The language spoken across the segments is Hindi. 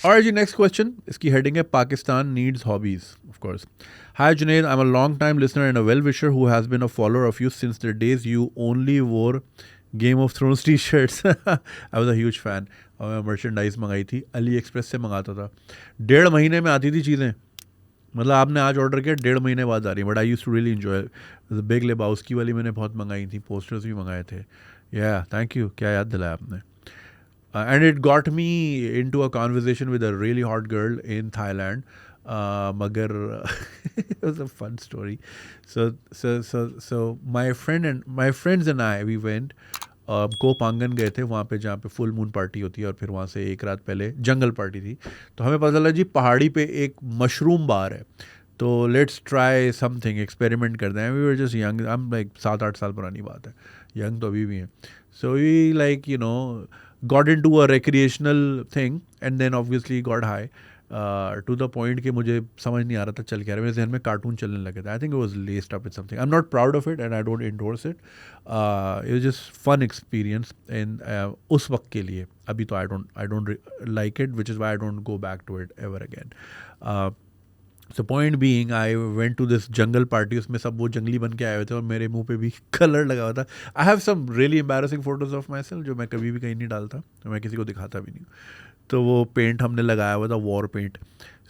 All right, जी next question. इसकी heading है Pakistan needs hobbies, of course. Hi Junaid, I'm a long time listener and a well-wisher who has been a follower of you since the days you only wore Game of Thrones t-shirts. I was a huge fan. और मैं merchandise मंगाई थी, अली एक्सप्रेस से मंगाता था. 1.5 महीने में आती थी चीज़ें. मतलब आपने आज ऑर्डर किया 1.5 महीने बाद आ रही है. But I used to really enjoy. Big Lebowski वाली मैंने बहुत मंगाई थी, पोस्टर्स भी मंगाए थे. या थैंक यू, क्या याद दिलाया आपने. And it got me into a conversation with a really hot girl in Thailand. Magar it was a fun story. So my friends and I, we went. कोपांगन गए थे वहाँ पे, जहाँ पे फुल मून पार्टी होती है, और फिर वहाँ से एक रात पहले जंगल पार्टी थी. तो हमें पता चला जी पहाड़ी पे एक मशरूम बार है, तो लेट्स ट्राई समथिंग, एक्सपेरिमेंट करते हैं. वी वर जस्ट यंग, हम लाइक 7-8 साल पुरानी बात है, यंग तो अभी भी हैं. So we like got into a recreational thing and then obviously got high to the point कि मुझे समझ नहीं आ रहा था चल क्या रहा है. मेरे जहन में कार्टून चलने लगे थे. I think it was laced up with something. I'm not proud of it and I don't endorse it. It was just fun experience and उस वक्त के लिए. अभी तो I don't like it, which is why I don't go back to it ever again. So point being, I went to this jungle party. उसमें सब वो जंगली बन के आए हुए थे और मेरे मुंह पे भी कलर लगा हुआ था. I have some really embarrassing photos of myself जो मैं कभी भी कहीं नहीं डालता, तो मैं किसी को दिखाता भी नहीं. तो वो पेंट हमने लगाया हुआ था, war paint.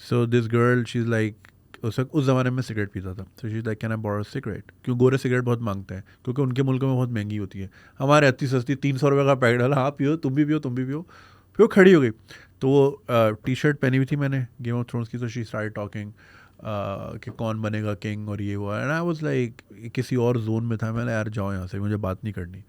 So this girl she is like, उस ज़माने में सिगरेट पीता था. So she is like can I borrow cigarette. क्यों, गोरे सिगरेट बहुत मांगते हैं क्योंकि उनके मुल्क में बहुत महंगी होती है. हमारे इतनी सस्ती 300 रुपये का पैकेट डाला, हाँ पियो, तुम भी पियो, तुम भी पियो. फिर वो खड़ी हो गई. तो वो टी शर्ट पहनी हुई थी मैंने गेम ऑफ थ्रोन्स की. तो शी स्टार्टेड टॉकिंग कि कौन बनेगा किंग और ये हुआ. एंड आई वाज लाइक किसी और जोन में था. मैंने यार जाओ यहाँ से, मुझे बात नहीं करनी.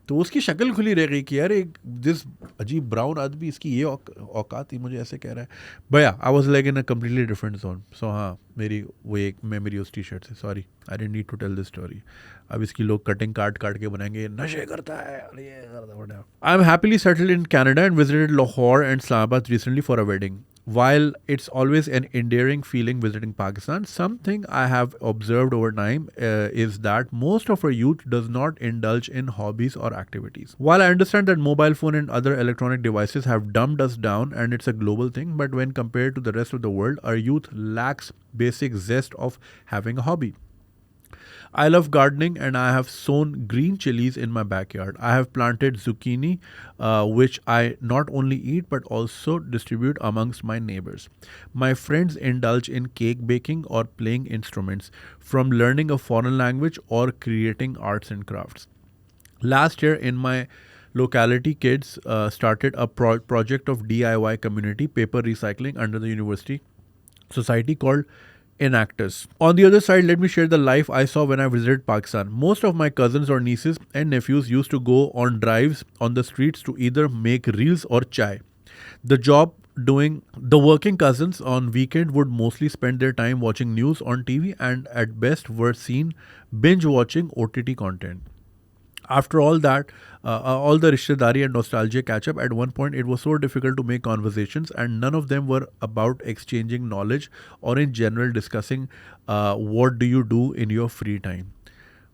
तो उसकी शक्ल खुली रह गई कि यार एक दिस अजीब ब्राउन आदमी, इसकी ये औकात थी, मुझे ऐसे कह रहा है. भैया I was like in a completely different zone. So हाँ, मेरी वो एक मेमोरी उस टी शर्ट से. Sorry, I didn't need to tell this story. अब इसकी लोग कटिंग काट काट के बनाएंगे, नशे करता है और ये करता है. I am happily settled in Canada and visited Lahore and Islamabad recently for a wedding. While it's always an endearing feeling visiting Pakistan, something I have observed over time is that most of our youth does not indulge in hobbies or activities. While I understand that mobile phone and other electronic devices have dumbed us down and it's a global thing, but when compared to the rest of the world, our youth lacks basic zest of having a hobby. I love gardening and I have sown green chilies in my backyard. I have planted zucchini, which I not only eat but also distribute amongst my neighbors. My friends indulge in cake baking or playing instruments, from learning a foreign language or creating arts and crafts. Last year, in my locality, kids started a project of DIY community paper recycling under the university society called Enactus. On the other side, let me share the life I saw when I visited Pakistan. Most of my cousins or nieces and nephews used to go on drives on the streets to either make reels or chai. The job doing the working cousins on weekend would mostly spend their time watching news on TV and at best were seen binge watching OTT content. After all the rishtedari and nostalgia catch up, at one point it was so difficult to make conversations, and none of them were about exchanging knowledge or in general discussing what do you do in your free time.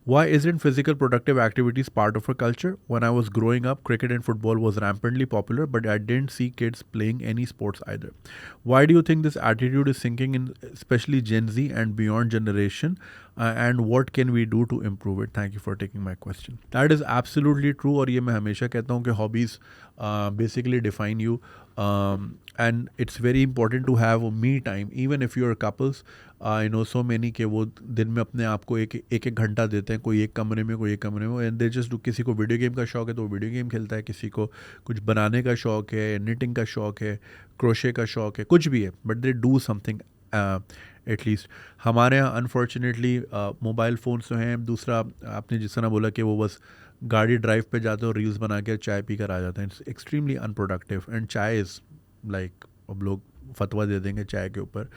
Why isn't physical productive activities part of our culture? When I was growing up, cricket and football was rampantly popular, but I didn't see kids playing any sports either. Why do you think this attitude is sinking in, especially Gen Z and beyond generation? And what can we do to improve it? Thank you for taking my question. That is absolutely true. और ये मैं हमेशा कहता हूँ कि hobbies basically define you. And it's very important to have a me time, even if you're couples. I know so many के वो दिन में अपने आप को एक एक घंटा देते हैं, कोई एक कमरे में, कोई एक कमरे में. And they just do. किसी को वीडियो गेम का शौक है तो वो वीडियो गेम खेलता है, किसी को कुछ बनाने का शौक है, निटिंग का शौक है, क्रोशे का शौक है, कुछ भी है, but they do something at least. हमारे यहाँ अनफॉर्चुनेटली मोबाइल फ़ोन्स तो हैं. दूसरा, आपने जिस तरह बोला कि वो बस गाड़ी ड्राइव पे जाते हो, रील्स बना के चाय पी कर आ जाते हैं. इट्स एक्सट्रीमली अनप्रोडक्टिव एंड चाय इज़ लाइक, अब लोग फतवा दे देंगे चाय के ऊपर.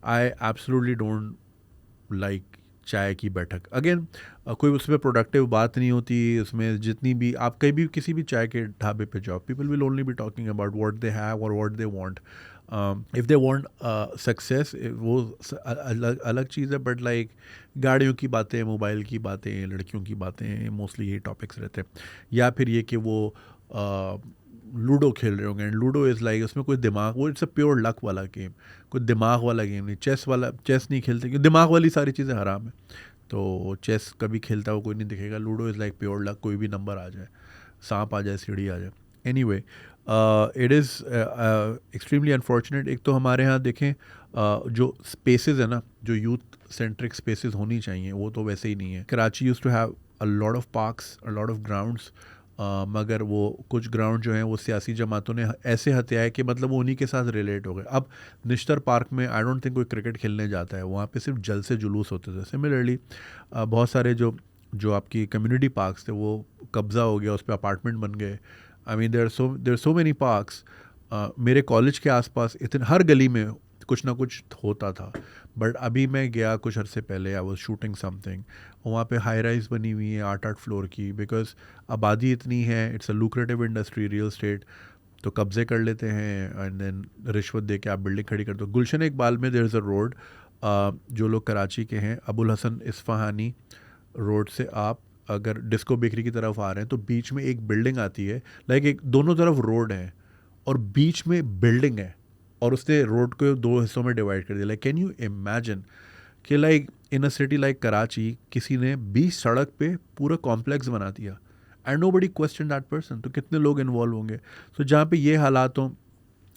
आई एब्सोल्युटली डोंट लाइक चाय की बैठक. अगेन कोई उसमें प्रोडक्टिव बात नहीं होती. उसमें जितनी भी आप कहीं भी किसी भी चाय के ढाबे पे जाओ, people will only be talking about what they have और what they want. If they want success, वो अलग अलग चीज़ है. बट लाइक गाड़ियों की बातें, मोबाइल की बातें, लड़कियों की बातें, मोस्टली ये टॉपिक्स रहते हैं. या फिर ये कि वो लूडो खेल रहे होंगे, एंड लूडो इज़ लाइक उसमें कोई दिमाग, वो इट्स अ प्योर लक वाला गेम, कोई दिमाग वाला गेम नहीं। चेस नहीं खेलते क्योंकि दिमाग वाली सारी चीज़ें हराम है, तो चेस कभी खेलता हुआ कोई नहीं दिखेगा। Ludo is like pure luck, कोई भी नंबर आ जाए, सांप आ जाए, सीढ़ी आ जाए। Any way, it is extremely unfortunate. एक तो हमारे यहाँ देखें जो स्पेसेस है ना, जो यूथ सेंट्रिक स्पेसेस होनी चाहिए, वो तो वैसे ही नहीं है। Karachi used to have a lot of parks, a lot of grounds, मगर वो कुछ ग्राउंड जो हैं वो सियासी जमातों ने ऐसे हत्या है कि मतलब वो उन्हीं के साथ रिलेट हो गए। अब निश्तर पार्क में आई डोंट थिंक कोई क्रिकेट खेलने जाता है, वहाँ पे सिर्फ जलसे जुलूस होते थे। सिमिलरली बहुत सारे जो जो आपकी कम्युनिटी पार्क्स थे वो कब्ज़ा हो गया, उस पर अपार्टमेंट बन गए। I mean there so many parks. मेरे कॉलेज के आसपास इतने, हर गली में कुछ ना कुछ होता था। बट अभी मैं गया कुछ अरसे पहले, आई वाज शूटिंग समथिंग, वहाँ पे हाई राइज बनी हुई है 8-8 फ्लोर की, बिकॉज आबादी इतनी है, it's a lucrative industry real estate, तो कब्जे कर लेते हैं एंड देन रिश्वत दे के आप बिल्डिंग खड़ी कर दो। गुलशन इकबाल में देयर इज़ अ रोड, जो लोग कराची के हैं, अबुल हसन इस्फहानी रोड से आप अगर डिस्को बेकरी की तरफ आ रहे हैं तो बीच में एक बिल्डिंग आती है, लाइक एक दोनों तरफ रोड है और बीच में बिल्डिंग है, और उसने रोड को दो हिस्सों में डिवाइड कर दिया। लाइक कैन यू इमेजिन कि like in a city like Karachi किसी ने 20 सड़क पे पूरा कॉम्प्लेक्स बना दिया and nobody question that person, तो कितने लोग इन्वॉल्व होंगे। तो जहाँ पे ये हालात हों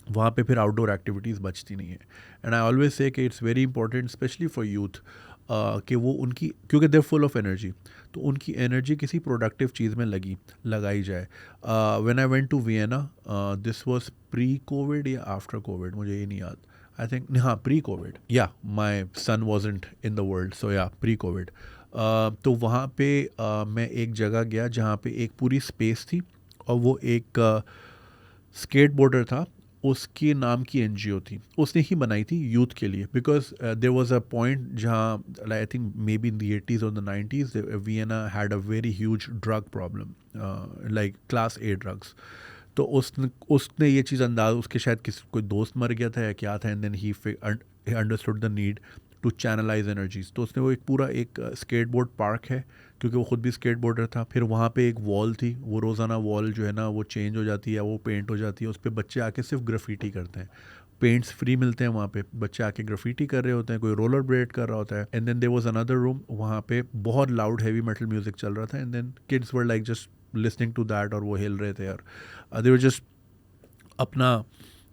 वहाँ पे फिर आउटडोर एक्टिविटीज़ बचती नहीं है। एंड आई ऑलवेज से कि it's very important specially for youth कि वो उनकी, क्योंकि देर फुल ऑफ एनर्जी, तो उनकी एनर्जी किसी प्रोडक्टिव चीज़ में लगाई जाए। When I went to Vienna, this was pre COVID या आफ्टर कोविड, मुझे ये नहीं याद। आई थिंक हाँ pre COVID, yeah my son wasn't in the world, so yeah pre Covid. तो वहाँ पे मैं एक जगह गया जहाँ पे एक पूरी स्पेस थी, और वो एक स्केट बोर्डर था, उसके नाम की एनजीओ थी, उसने ही बनाई थी यूथ के लिए, because there was a point जहाँ I think may be in the 80s और the 90s Vienna had a very huge drug problem, like class A drugs. तो उसने ये चीज़ अंदाज, उसके शायद किसी कोई दोस्त मर गया था या क्या था, and then he understood the need to channelise energies, तो उसने वो एक पूरा एक स्केट बोर्ड पार्क है, क्योंकि वो खुद भी स्केट बोर्डर था। फिर वहाँ पे एक वॉल थी, वो रोज़ाना वॉल जो है ना वो चेंज हो जाती है, वो पेंट हो जाती है, उस पर बच्चे आके सिर्फ ग्राफिटी करते हैं, पेंट्स फ्री मिलते हैं वहाँ पे, बच्चे आके ग्राफिटी कर रहे होते हैं, कोई रोलर ब्लेड कर रहा होता है। And then there was another room, वहाँ पे बहुत लाउड हैवी मेटल म्यूजिक चल रहा था, and then kids were like just listening to that, और वो हिल रहे थे, और दे वर जस्ट अपना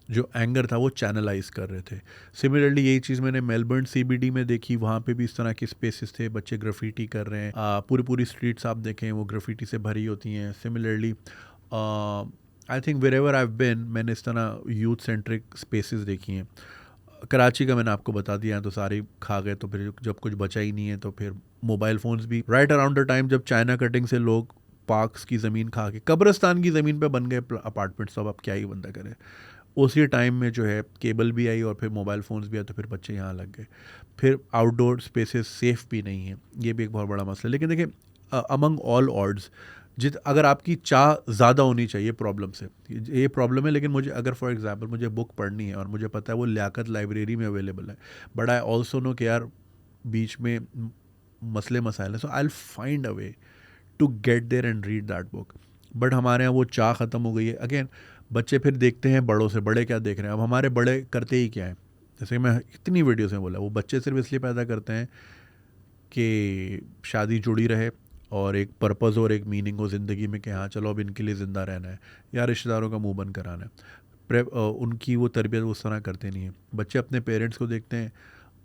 जो एंगर था वो चैनलाइज कर रहे थे। सिमिलरली यही चीज़ मैंने मेलबर्न सीबीडी में देखी, वहाँ पे भी इस तरह के स्पेसेस थे, बच्चे ग्राफिटी कर रहे हैं, पूरी पूरी स्ट्रीट्स आप देखें वो ग्राफिटी से भरी होती हैं। Similarly I think wherever I been, मैंने इस तरह यूथ सेंट्रिक स्पेसेस देखी हैं। कराची का मैंने आपको बता दिया, तो सारे खा गए, तो फिर जब कुछ बचा ही नहीं है तो फिर मोबाइल फ़ोन्स भी राइट अराउंड द टाइम जब चाइना कटिंग से लोग पार्क्स की ज़मीन खा के कब्रिस्तान की ज़मीन पे बन गए अपार्टमेंट्स, तो अब क्या ही बंदा करे। उसी टाइम में जो है केबल भी आई और फिर मोबाइल फ़ोन्स भी आए, तो फिर बच्चे यहाँ लग गए। फिर आउटडोर स्पेसेस सेफ़ भी नहीं है, ये भी एक बहुत बड़ा मसला है। लेकिन देखिए अमंग ऑल ऑड्स, अगर आपकी चाह ज़्यादा होनी चाहिए प्रॉब्लम से, ये प्रॉब्लम है, लेकिन मुझे अगर फॉर एग्जांपल मुझे बुक पढ़नी है और मुझे पता है वो लियाकत लाइब्रेरी में अवेलेबल है, बट आई ऑल्सो नो कि यार बीच में मसले मसाइल हैं, so I will find a way to get there and read that book. But हमारे यहाँ वो चाह ख़त्म हो गई है। अगेन बच्चे फिर देखते हैं बड़ों से, बड़े क्या देख रहे हैं, अब हमारे बड़े करते ही क्या है, जैसे मैं इतनी वीडियोस में बोला, वो बच्चे सिर्फ इसलिए पैदा करते हैं कि शादी जुड़ी रहे और एक पर्पज़ और एक मीनिंग हो ज़िंदगी में, कि हाँ चलो अब इनके लिए ज़िंदा रहना है या रिश्तेदारों का मुंह बंद कराना है। उनकी वो तरबियत उस तरह करते नहीं है। बच्चे अपने पेरेंट्स को देखते हैं,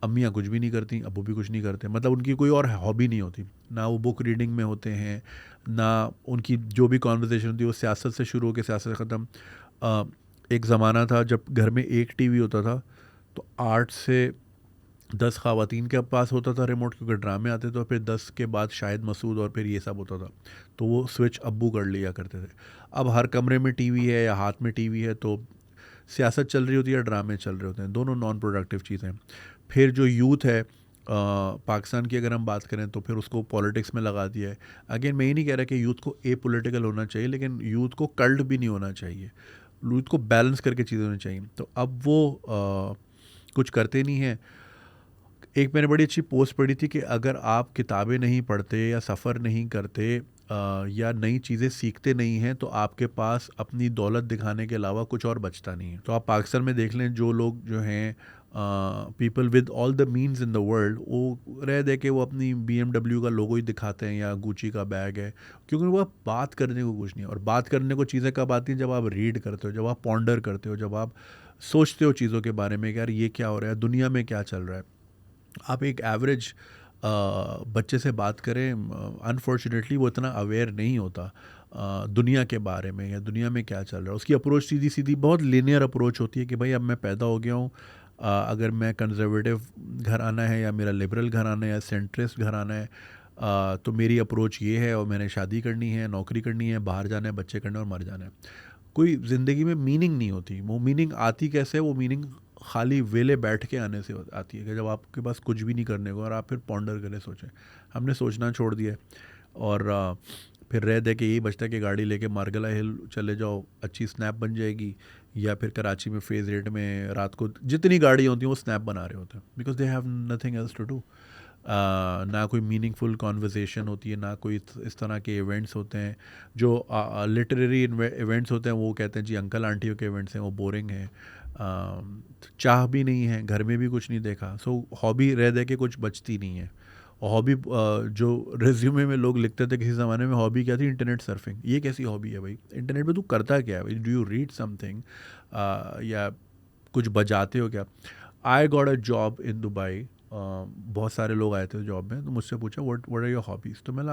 अम्मियाँ कुछ भी नहीं करती, अबू भी कुछ नहीं करते, मतलब उनकी कोई और हॉबी नहीं होती, ना वो बुक रीडिंग में होते हैं, ना उनकी जो भी कॉन्वर्सेशन होती है वो सियासत से शुरू होकर सियासत से ख़त्म। एक ज़माना था जब घर में एक टीवी होता था, तो 8 से 10 ख़वातीन के पास होता था रिमोट, क्योंकि ड्रामे आते थे, और फिर 10 के बाद शाहिद मसूद और फिर ये सब होता था, तो वो स्विच अब्बू कर लिया करते थे। अब हर कमरे में टीवी है या हाथ में टीवी है, तो सियासत चल रही होती है या ड्रामे चल रहे होते हैं, दोनों नॉन प्रोडक्टिव चीज़ें हैं। फिर जो यूथ है पाकिस्तान की अगर हम बात करें तो फिर उसको पॉलिटिक्स में लगा दिया है। अगेन मैं ये नहीं कह रहा कि यूथ को ए पॉलिटिकल होना चाहिए, लेकिन यूथ को कल्ट भी नहीं होना चाहिए, यूथ को बैलेंस करके चीज़ें होनी चाहिए। तो अब वो कुछ करते नहीं हैं। एक मैंने बड़ी अच्छी पोस्ट पढ़ी थी कि अगर आप किताबें नहीं पढ़ते या सफ़र नहीं करते या नई चीज़ें सीखते नहीं हैं तो आपके पास अपनी दौलत दिखाने के अलावा कुछ और बचता नहीं है। तो आप पाकिस्तान में देख लें, जो लोग जो हैं people with all the means in the world, वो रह दे के वो अपनी BMW का लोगो ही दिखाते हैं या गुची का बैग है, क्योंकि वो बात करने को कुछ नहीं है। और बात करने को चीज़ें कब आती हैं? जब आप रीड करते हो, जब आप पॉन्डर करते हो, जब आप सोचते हो चीज़ों के बारे में कि यार ये क्या हो रहा है, दुनिया में क्या चल रहा है। आप एक एवरेज बच्चे से बात करें, अनफॉर्चुनेटली वो इतना अवेयर नहीं होता दुनिया के बारे में या दुनिया में क्या चल रहा है। उसकी अप्रोच सीधी सीधी बहुत लीनियर अप्रोच होती है कि भाई अब मैं पैदा हो गया हूँ, अगर मैं कंजर्वेटिव घर आना है या मेरा लिबरल घर आना है या सेंट्रिस्ट घर आना है, तो मेरी अप्रोच ये है और मैंने शादी करनी है, नौकरी करनी है, बाहर जाना है, बच्चे करने और मर जाना है। कोई ज़िंदगी में मीनिंग नहीं होती। वो मीनिंग आती कैसे है? वो मीनिंग खाली वेले बैठ के आने से आती है कि जब आपके पास कुछ भी नहीं करने को और आप फिर पॉन्डर करें, सोचें। हमने सोचना छोड़ दिया और फिर रह दे के यही बचता है कि गाड़ी लेके मार्गला हिल चले जाओ, अच्छी स्नैप बन जाएगी, या फिर कराची में फेज़ रेट में रात को जितनी गाड़ी होती हैं वो स्नैप बना रहे होते हैं, because they have nothing else to do. ना कोई मीनिंगफुल कॉन्वर्सेशन होती है, ना कोई इस तरह के इवेंट्स होते हैं जो लिटरेरी इवेंट्स होते हैं। वो कहते हैं जी अंकल आंटियों के इवेंट्स हैं, वो बोरिंग हैं। चाह भी नहीं है, घर में भी कुछ नहीं देखा, सो हॉबी रह दे के कुछ बचती नहीं है। और हॉबी जो रिज्यूमे में लोग लिखते थे किसी ज़माने में, हॉबी क्या थी? Internet surfing. ये कैसी हॉबी है भाई? इंटरनेट पे तू करता क्या है भाई? डू यू रीड समथिंग या कुछ बजाते हो क्या? I got a job in Dubai. बहुत सारे लोग आए थे जॉब में, तो मुझसे पूछा व्हाट आर योर हॉबीज़। तो मैंने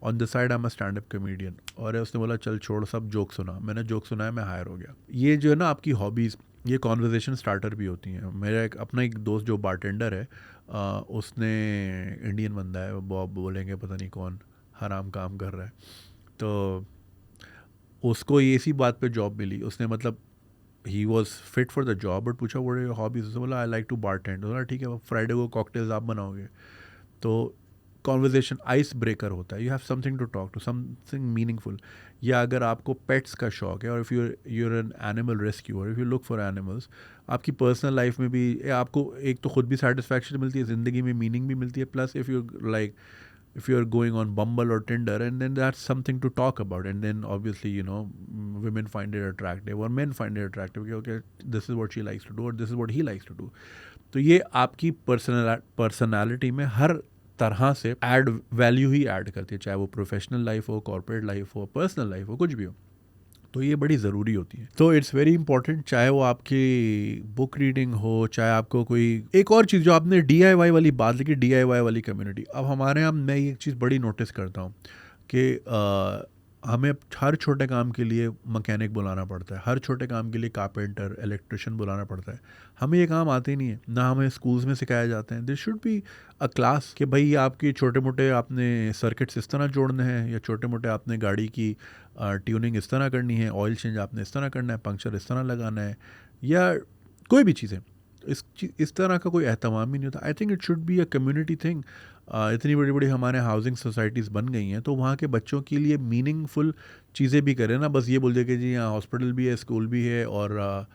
on the side I am a stand up comedian. और उसने बोला चल छोड़ सब जोक सुना। मैंने जोक सुनाया, मैं हायर हो गया। ये जो है ना आपकी हॉबीज़, ये कॉन्वर्जेसन स्टार्टर भी होती हैं। मेरा अपना एक दोस्त जो बारटेंडर है, उसने, इंडियन बंदा है, बॉब बोलेंगे, पता नहीं कौन हराम काम कर रहा है, तो उसको ये इसी बात पे जॉब मिली। उसने मतलब he was fit for the job, but पूछा व्हाट आर योर हॉबीज। उसने बोला आई लाइक टू बारटेंड। बोला ठीक है, फ्राइडे को कॉकटेल्स आप बनाओगे। तो कॉन्वर्जेशन आइस ब्रेकर होता है। You have something to talk to, something meaningful. या अगर आपको पेट्स का शौक है और if you're an animal rescuer, if you look for animals, आपकी पर्सनल लाइफ में भी आपको एक तो खुद भी सेटिस्फैक्शन मिलती है, ज़िंदगी में मीनिंग भी मिलती है, plus if you like, if you're going on Bumble or Tinder, and then that's something to talk about, and then obviously women find it attractive or men find it attractive, okay, this is what she likes to do or this is what he likes to do. तो ये आपकी पर्सनालिटी में हर तरह से ऐड वैल्यू ही ऐड करती है, चाहे वो प्रोफेशनल लाइफ हो, कॉर्पोरेट लाइफ हो, पर्सनल लाइफ हो, कुछ भी हो। तो ये बड़ी ज़रूरी होती है। तो इट्स वेरी इंपॉर्टेंट, चाहे वो आपकी बुक रीडिंग हो, चाहे आपको कोई एक और चीज़, जो आपने DIY वाली बात लिखी, DIY वाली कम्युनिटी। अब हमारे यहाँ मैं एक चीज़ बड़ी नोटिस करता हूँ कि हमें हर छोटे काम के लिए मैकेनिक बुलाना पड़ता है, हर छोटे काम के लिए कारपेंटर, इलेक्ट्रिशियन बुलाना पड़ता है। हमें ये काम आते ही नहीं है, ना हमें स्कूल्स में सिखाया जाते हैं। This should be a class कि भाई आपकी छोटे मोटे आपने सर्किट्स इस तरह जोड़ने हैं, या छोटे मोटे आपने गाड़ी की ट्यूनिंग इस तरह करनी है, ऑयल चेंज आपने इस तरह करना है, पंक्चर इस तरह लगाना है, या कोई भी चीज़ें। इस तरह का कोई एहतमाम ही नहीं होता। I think it should be a community thing. इतनी बड़ी बड़ी हमारे हाउसिंग सोसाइटीज़ बन गई हैं, तो वहाँ के बच्चों के लिए मीनिंगफुल चीज़ें भी करें ना, बस ये बोल दे कि जी यहाँ हॉस्पिटल भी है, स्कूल भी है और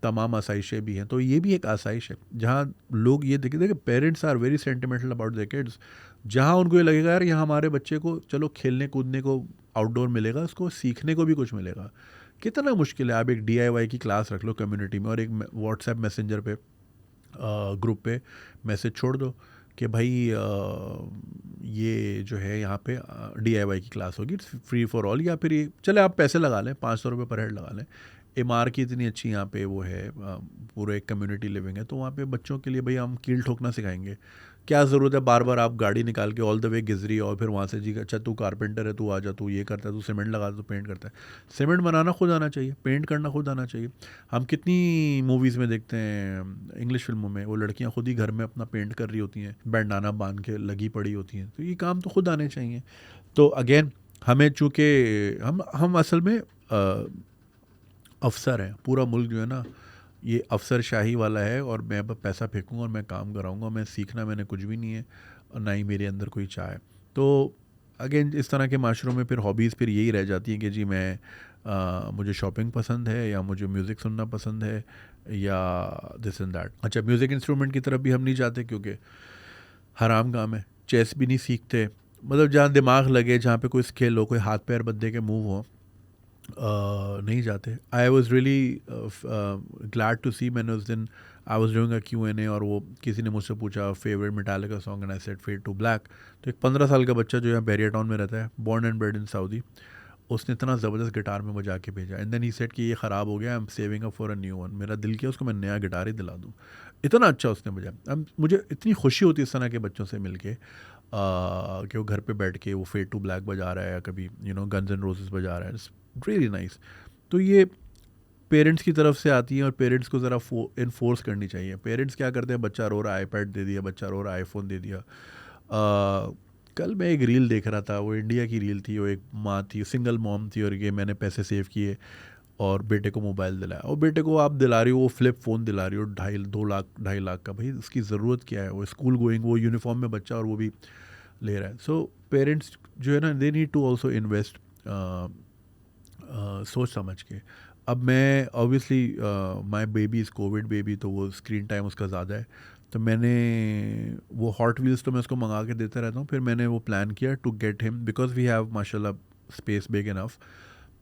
तमाम आसाइशें भी हैं। तो ये भी एक आसाइश है जहाँ लोग ये देखें parents are very sentimental about their kids. जहाँ उनको ये लगेगा यार यहाँ हमारे बच्चे को चलो खेलने कूदने को आउटडोर मिलेगा, उसको सीखने को भी कुछ मिलेगा। कितना मुश्किल है, आप एक DIY की क्लास रख लो कम्युनिटी में और एक व्हाट्सएप मैसेंजर पे ग्रुप पे मैसेज छोड़ दो कि भाई ये जो है यहाँ पे DIY की क्लास होगी, इट्स फ्री फॉर ऑल। या फिर ये चले आप पैसे लगा लें, 500 रुपये पर हेड लगा लें। MR की इतनी अच्छी यहाँ पे वो है, पूरा एक कम्युनिटी लिविंग है, तो वहाँ पे बच्चों के लिए भाई हम कील ठोकना सिखाएंगे। क्या ज़रूरत है बार बार आप गाड़ी निकाल के ऑल द वे गिजरी और फिर वहाँ से जी अच्छा तू कारपेंटर है, तू आ जा, तू ये करता है, तू सीमेंट लगा, तू पेंट करता है। सीमेंट बनाना खुद आना चाहिए, पेंट करना खुद आना चाहिए। हम कितनी मूवीज़ में देखते हैं, इंग्लिश फिल्मों में, वो लड़कियाँ खुद ही घर में अपना पेंट कर रही होती हैं, बैंडाना बांध के लगी पड़ी होती हैं। तो ये काम तो खुद आने चाहिए। तो अगेन हमें चूँकि हम असल में अफसर हैं, पूरा मुल्क जो है ना ये अफसरशाही वाला है, और मैं अब पैसा फेंकूँगा और मैं काम कराऊँगा, मैं सीखना मैंने कुछ भी नहीं है और ना ही मेरे अंदर कोई चाह है। तो अगेन इस तरह के माशरों में फिर हॉबीज़ फिर यही रह जाती हैं कि जी मैं मुझे शॉपिंग पसंद है, या मुझे म्यूज़िक सुनना पसंद है, या दिस एंड दैट। अच्छा, म्यूज़िक इंस्ट्रूमेंट की तरफ भी हम नहीं जाते क्योंकि हराम काम है, चेस भी नहीं सीखते, मतलब जहाँ दिमाग लगे, जहाँ पे कोई स्किल हो, कोई हाथ पैर बंदे के मूव हो, नहीं जाते. I was really glad to see. मैंने उस दिन I was doing a Q&A और वो किसी ने मुझसे पूछा favourite Metallica song and I said Fade to Black. तो एक 15 साल का बच्चा जो यहाँ बैरियर टाउन में रहता है, born and bread in Saudi, उसने इतना ज़बरदस्त गिटार में बजा के भेजा. एंड देन ही सेड कि ये ख़राब हो गया, I am saving up for a new one. मेरा दिल किया उसको मैं नया गिटार ही दिला दूँ. इतना अच्छा उसने बजाया. अब मुझे इतनी खुशी होती है इस तरह के बच्चों से मिल के, कि वो घर पे बैठ के वो फेड टू ब्लैक बजा रहा है या कभी गन्स एंड रोजेस बजा रहा है. It's really nice. तो ये पेरेंट्स की तरफ से आती है और पेरेंट्स को ज़रा इन्फोर्स करनी चाहिए. पेरेंट्स क्या करते हैं, बच्चा रो रहा है आईपैड दे दिया, बच्चा रो रहा है आईफोन दे दिया. कल मैं एक रील देख रहा था, वो इंडिया की रील थी. वो एक माँ थी, सिंगल मॉम थी, और ये मैंने पैसे सेव किए और बेटे को मोबाइल दिलाया. और बेटे को आप दिला रही हो वो फ्लिप फ़ोन दिला रही हो 2-2.5 लाख का. भाई उसकी ज़रूरत क्या है? वो स्कूल गोइंग, वो यूनिफॉर्म में बच्चा, और वो भी ले रहा है. सो पेरेंट्स जो है ना, they need to also invest सोच समझ के. अब मैं obviously my baby is COVID baby, तो वो स्क्रीन टाइम उसका ज़्यादा है. तो मैंने वो हॉट व्हील्स तो मैं उसको मंगा के देता रहता हूँ. फिर मैंने वो प्लान किया to get him, because we have माशाल्लाह स्पेस बिग इनफ.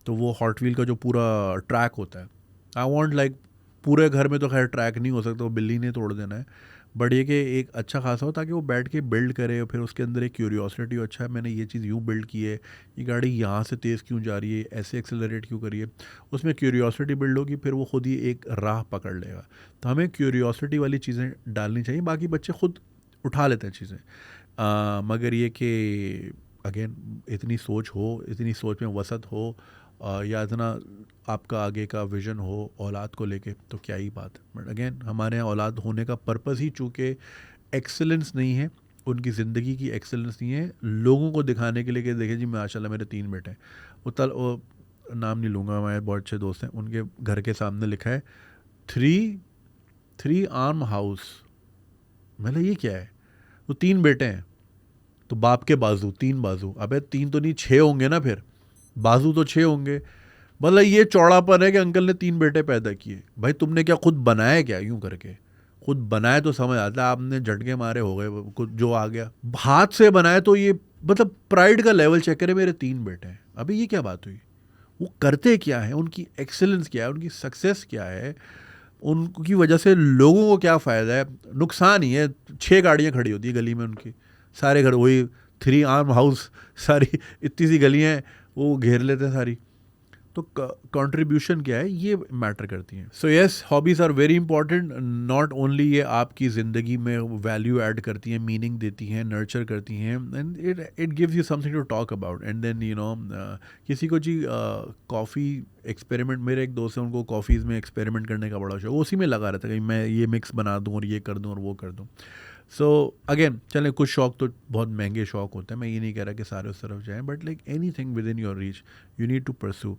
तो वो हॉट व्हील का जो पूरा ट्रैक होता है, आई वांट लाइक, पूरे घर में तो खैर ट्रैक नहीं हो सकता, वो बिल्ली ने तोड़ देना है. बट ये कि एक अच्छा खासा हो ताकि वो बैठ के बिल्ड करे, और फिर उसके अंदर एक क्यूरियोसिटी हो, अच्छा है मैंने ये चीज़ यूँ बिल्ड की है, ये गाड़ी यहाँ से तेज़ क्यों जा रही है, ऐसे एक्सेलरेट क्यों करिए. उसमें क्यूरियोसिटी बिल्ड होगी, फिर वो खुद ही एक राह पकड़ लेगा. तो हमें क्यूरियोसिटी वाली चीज़ें डालनी चाहिए. बाकी बच्चे खुद उठा लेते हैं चीज़ें, मगर ये कि अगेन इतनी सोच हो, इतनी सोच में वसत हो, या इतना आपका आगे का विज़न हो औलाद को लेके, तो क्या ही बात है. बट अगेन हमारे यहाँ औलाद होने का पर्पस ही चूँकि एक्सेलेंस नहीं है, उनकी ज़िंदगी की एक्सेलेंस नहीं है, लोगों को दिखाने के लिए कि देखें जी माशाल्लाह मेरे 3 बेटे हैं. वो नाम नहीं लूँगा, हमारे बहुत अच्छे दोस्त हैं, उनके घर के सामने लिखा है 3 आर्म हाउस. मतलब ये क्या है? तो 3 बेटे हैं, तो बाप के बाजू 3 बाजू. अबे 3 तो नहीं 6 होंगे ना, फिर बाजू तो 6 होंगे. मतलब ये चौड़ापन है कि अंकल ने 3 बेटे पैदा किए. भाई तुमने क्या खुद बनाया क्या? यूं करके खुद बनाया तो समझ आता है, आपने झटके मारे हो गए, कुछ जो आ गया हाथ से बनाया. तो ये मतलब प्राइड का लेवल चेक करे, मेरे 3 बेटे हैं. अभी ये क्या बात हुई? वो करते क्या है, उनकी एक्सेलेंस क्या है, उनकी सक्सेस क्या है, उनकी वजह से लोगों को क्या फ़ायदा है? नुकसान ही है. 6 गाड़ियाँ खड़ी होती है गली में उनकी, सारे घर वही 3 आर्म हाउस, सारी इतनी सी गलियाँ हैं, वो घेर लेते हैं सारी. तो कंट्रीब्यूशन क्या है, ये मैटर करती हैं. So yes, hobbies are very important. Not only ये आपकी ज़िंदगी में वैल्यू ऐड करती हैं, मीनिंग देती हैं, नर्चर करती हैं, and it gives you something to talk about. And then किसी को जी कॉफ़ी एक्सपेरिमेंट, मेरे एक दोस्त हैं उनको कॉफ़ीज़ में एक्सपेरिमेंट करने का बड़ा शौक, उसी में लगा रहता है कि मैं ये मिक्स बना दूँ और ये कर दूँ और वो कर दूँ. सो अगेन चलें, कुछ शौक तो बहुत महंगे शौक होते हैं, मैं ये नहीं कह रहा कि सारे उस तरफ जाएं, but like anything within your reach you need to pursue.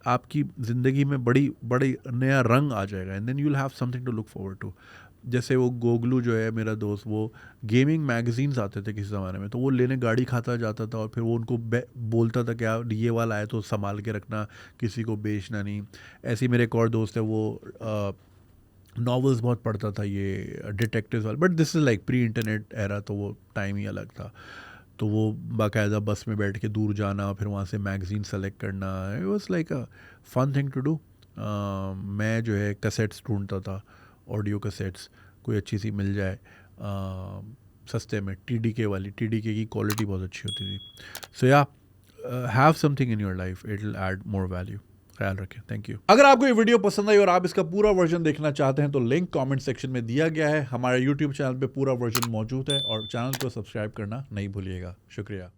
आपकी ज़िंदगी में बड़ी नया रंग आ जाएगा, and then you will have something to look forward to. जैसे वो गोगलू जो है मेरा दोस्त, वो गेमिंग मैगजीन्स आते थे किसी ज़माने में, तो वो लेने गाड़ी खाता जाता था और फिर वो उनको बोलता था कि आप ये वाला आए तो संभाल के रखना, किसी को बेचना नहीं. ऐसे ही मेरे एक और दोस्त है, वो नॉवेल्स बहुत पढ़ता था, ये डिटेक्टिव्स वाले. But this is like pre internet era, तो वो टाइम ही अलग था. तो वो बाकायदा बस में बैठ के दूर जाना, फिर वहाँ से मैगज़ीन सेलेक्ट करना, it was like a fun thing to do. मैं जो है कैसेट्स ढूंढता था, ऑडियो कैसेट्स, कोई अच्छी सी मिल जाए सस्ते में. TDK वाली, TDK की क्वालिटी बहुत अच्छी होती थी. सो या, have something in your life, it will add more value. ख्याल रखें. Thank you. अगर आपको ये वीडियो पसंद आई और आप इसका पूरा वर्जन देखना चाहते हैं तो लिंक कमेंट सेक्शन में दिया गया है. हमारे YouTube चैनल पे पूरा वर्जन मौजूद है और चैनल को सब्सक्राइब करना नहीं भूलिएगा. शुक्रिया.